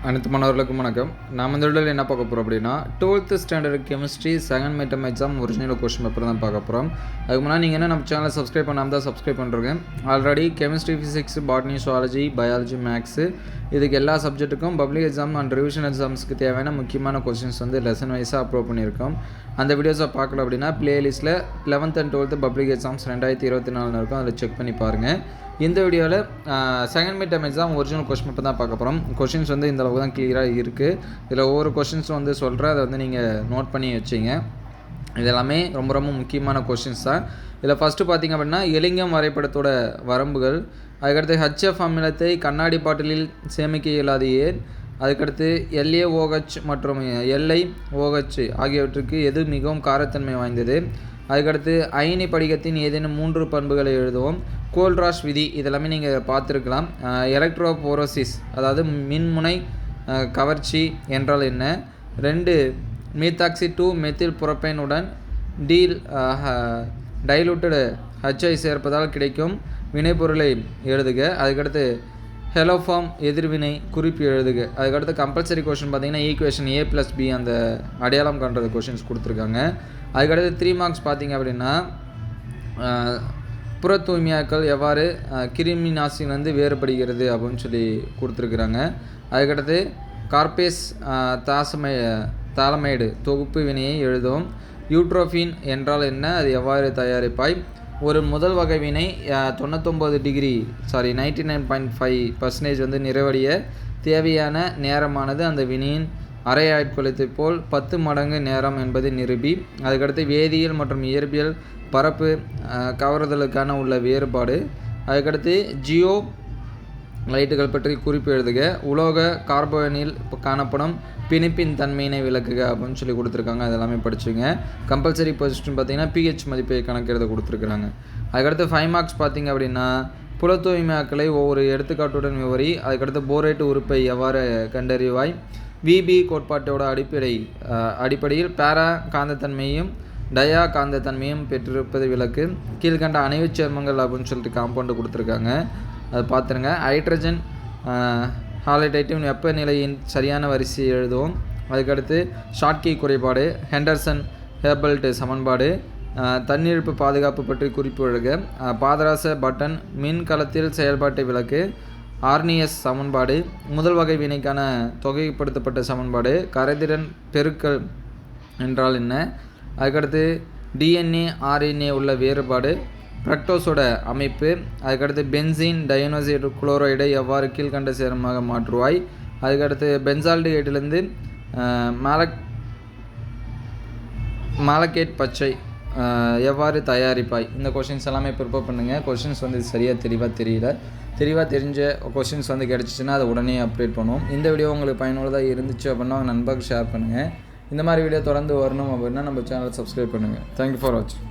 அனைத்து மாணவர்களுக்கும் வணக்கம். நாம் இந்த வீடியோவில் என்ன பார்க்க போகிறோம் அப்படின்னா 12th standard chemistry second midterm exam original question paper தான் பார்க்க போகிறோம். அதுக்கு முன்னாடி நீங்கள் என்ன நம்ம சேனலை சப்ஸ்கிரைப் பண்ணாமல் தான் சப்ஸ்கிரைப் பண்ணுறேங்க. Already chemistry, physics, botany, zoology, biology, maths இதுக்கு எல்லா சப்ஜெக்ட்டுக்கும் பப்ளிக் எக்ஸாம் அண்ட் ரிவிஷன் எக்ஸாம்ஸ்க்கு தேவையான முக்கியமான கொஸ்டின்ஸ் லெசன் வைஸாக அப்லோட் பண்ணியிருக்கோம். அந்த வீடியோஸை பார்க்கல அப்படின்னா பிளேலிஸ்ட்டில் 11th and 12th public exams 2024 இருக்கும், அதில் செக் பண்ணி பாருங்கள். இந்த வீடியோவில் second midterm exam original question paper தான் பார்க்க போகிறோம். கொஸ்டின்ஸ் இந்த அளவுக்கு தான் கிளியராக இருக்குது. இதில் ஒவ்வொரு கொஸ்டின்ஸும் சொல்கிறேன், அதை நீங்கள் நோட் பண்ணி வச்சிங்க. இது எல்லாமே ரொம்ப ரொம்ப முக்கியமான கொஸ்டின்ஸ் தான். இதில் ஃபஸ்ட்டு பார்த்திங்க அப்படின்னா எலிங்கம் வரைபடத்தோட வரம்புகள், அதுக்கடுத்து ஹச்எஃப் அமிலத்தை கண்ணாடி பாட்டிலில் சேமிக்க இயலாது ஏன், அதுக்கடுத்து LaOH மற்றும் LiOH ஆகியவற்றுக்கு எது மிகவும் காரத்தன்மை வாய்ந்தது, அதுக்கடுத்து அயனி படிகத்தின் ஏதேனும் 3 பண்புகளை எழுதுவோம். கோல்ராஷ் விதி இதெல்லாமே நீங்கள் பார்த்துருக்கலாம். எலக்ட்ரோபோரோசிஸ் அதாவது மின்முனை கவர்ச்சி என்றால் என்ன, 2 மீத்தாக்சி 2 மெத்தில் புரோப்பேனுடன் டைலூட்டடு HI சேர்ப்பதால் கிடைக்கும் வினைப்பொருளை எழுதுக. அதுக்கடுத்து ஹெலோஃபார்ம் எதிர்வினை குறிப்பு எழுதுக. அதுக்கடுத்து கம்பல்சரி கொஷின் பார்த்தீங்கன்னா ஈக்குவேஷன் A+B அந்த அடையாளம் காண்றது கொஷின்ஸ் கொடுத்துருக்காங்க. அதுக்கடுத்து 3 மார்க்ஸ் பார்த்திங்க அப்படின்னா புற தூய்மையாக்கள் எவ்வாறு கிருமி நாசினிலிருந்து வேறுபடுகிறது அப்படின்னு சொல்லி கொடுத்துருக்குறாங்க. அதுக்கடுத்து கார்பேஸ் தாலமைடு தொகுப்பு வினையை எழுதும். யூட்ரோஃபின் என்றால் என்ன, அது எவ்வாறு தயாரிப்பாய். ஒரு முதல் வகை வினை 99.5% நிறைவடைய தேவையான நேரமானது அந்த வினையின் அரை ஆட்கொளத்தை போல் 10 மடங்கு நேரம் என்பதை நிரூபி. அதுக்கடுத்து வேதியியல் மற்றும் இயற்பியல் பரப்பு கவர்தலுக்கான உள்ள வேறுபாடு. அதுக்கடுத்து ஜியோ லைட்டுகள் பற்றி குறிப்பு எழுதுக. உலோக கார்பனில் காணப்படும் பிணைப்பின் தன்மையினை விளக்குக அப்படின்னு சொல்லி கொடுத்துருக்காங்க. அதெல்லாமே படிச்சுங்க. கம்பல்சரி பொசிஷன் பார்த்திங்கன்னா pH மதிப்பை கணக்கெடுத்து கொடுத்துருக்குறாங்க. அதுக்கடுத்து 5 மார்க்ஸ் பார்த்திங்க அப்படின்னா புல தூய்மையாக்களை ஒவ்வொரு எடுத்துக்காட்டுடன் விவரி. அதுக்கடுத்து போரேட்டு உறுப்பை எவ்வாறு கண்டறிவாய். விபி கோட்பாட்டோட அடிப்படையில் பேரா காந்தத்தன்மையும் டயா காந்தத்தன்மையும் பெற்றிருப்பது விளக்கு. கீழ்கண்ட அணைவு சேர்மங்கள் அப்படின்னு சொல்லிட்டு காம்பவுண்டு கொடுத்துருக்காங்க, அது பார்த்துருங்க. ஹைட்ரஜன் ஹாலைடைட்டின் வெப்பநிலையின் சரியான வரிசையை எழுதுவோம். அதுக்கடுத்து ஷாட்கி குறைபாடு, ஹெண்டர்சன் ஹேபல்ட் சமன்பாடு, தன்னிழுப்பு பாதுகாப்பு பற்றி குறிப்பு எழுதுக. பாதராச பட்டன் மின்கலத்தில் செயல்பாட்டை விளக்கு. ஆர்னியஸ் சமன்பாடு முதல் வகை வினைக்கான தொகைப்படுத்தப்பட்ட சமன்பாடு. கரைதிறன் பெருக்கல் என்றால் என்ன. அதுக்கடுத்து DNA RNA உள்ள வேறுபாடு, பிரக்டோஸோட அமைப்பு. அதுக்கடுத்து பென்சீன் டயனோசைடு குளோரைடை எவ்வாறு கீழ்கண்ட சேர்மமாக மாற்றுவாய். அதுக்கடுத்து பென்சால்டிஹைடிலிருந்து மாலக்கேட் பச்சை எவ்வாறு தயாரிப்பாய். இந்த கொஷின்ஸ் எல்லாமே ப்ரிப்பேர் பண்ணுங்கள். கொஷின்ஸ் சரியாக தெளிவாக தெரிஞ்ச கொஷின்ஸ் கிடச்சிச்சின்னா அதை உடனே அப்டேட் பண்ணுவோம். இந்த வீடியோ உங்களுக்கு பயனுள்ளதாக இருந்துச்சு அப்படின்னா நண்பர்களுக்கு ஷேர் பண்ணுங்கள். இந்த மாதிரி வீடியோ தொடர்ந்து வரணும் அப்படின்னா நம்ம சேனலை சப்ஸ்கிரைப் பண்ணுங்கள். தேங்க்யூ ஃபார் வாட்சிங்.